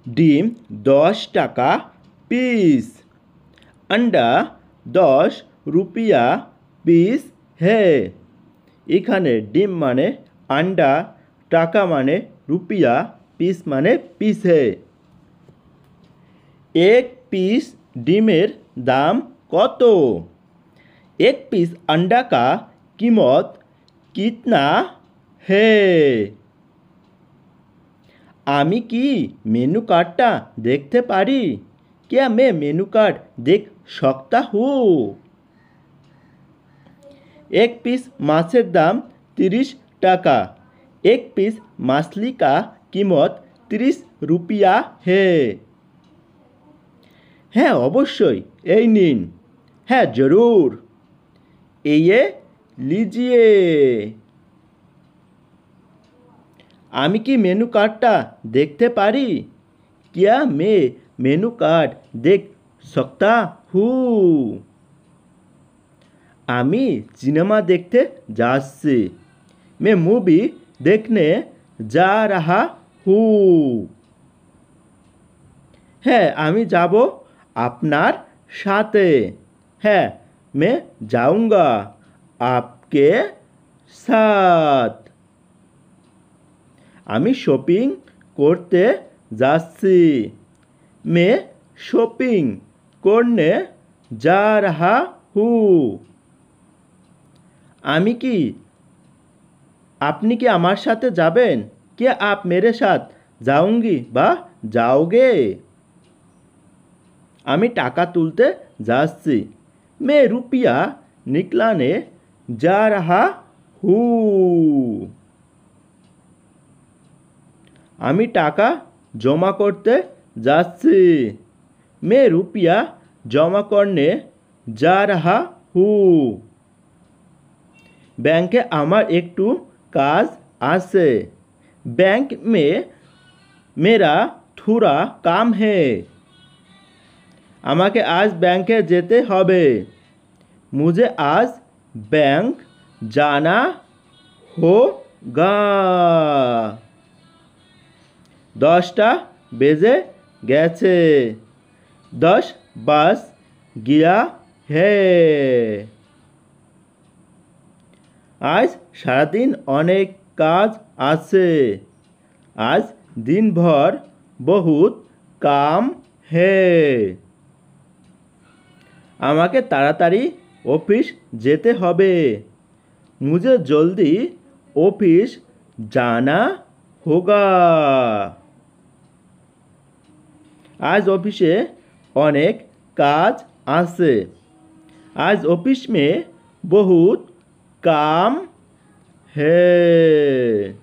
ডিম 10 টাকা পিস। अंडा 10 रुपया পিস है। এখানে ডিম মানে अंडा, টাকা মানে रुपया, পিস মানে পিস है। एक पीस ডিমের দাম কত? एक पीस अंडा का कीमत कितना है? আমি কি मेनू कार्डটা দেখতে পারি? क्या मैं मेनू कार्ड देख सकता हूँ? एक पीस माছের দাম 30 টাকা। एक पीस मछली का कीमत 30 रुपया है। হ্যাঁ অবশ্যই, এই নিন। হ্যাঁ জরুর, ये लीजिए। আমি কি মেনু কার্ডটা দেখতে পারি? क्या मैं मेनू कार्ड देख सकता हूँ? আমি সিনেমা দেখতে যাচ্ছি। मैं मूवी देखने जा रहा हूँ। হ্যাঁ আমি যাব আপনার সাথে। হ্যাঁ मैं जाऊंगा आपके साथ। আমি শপিং করতে যাচ্ছি। मैं शॉपिंग करने जा रहा हूँ। আমি কি আপনি কি আমার সাথে যাবেন? क्या आप मेरे साथ जाऊंगी বা जाओगे? আমি টাকা তুলতে যাচ্ছি। मैं रुपया निकलाने जा रहा हूँ। আমি টাকা জমা করতে যাচ্ছি। मैं रुपया जमा करने जा रहा हूँ। ব্যাংকে আমার একটু কাজ আছে। बैंक में मेरा थोड़ा काम है। আমাকে আজ ব্যাংকে যেতে হবে। मुझे आज बैंक जाना होगा। 10টা বেজে গেছে। 10 बज गया है। আজ সারাদিন অনেক কাজ আছে। आज दिन भर बहुत काम है। আমাকে তাড়াতাড়ি অফিস যেতে হবে। मुझे जल्दी ऑफिस जाना होगा। आज অফিসে অনেক কাজ আছে। आज ऑफिस में बहुत काम है।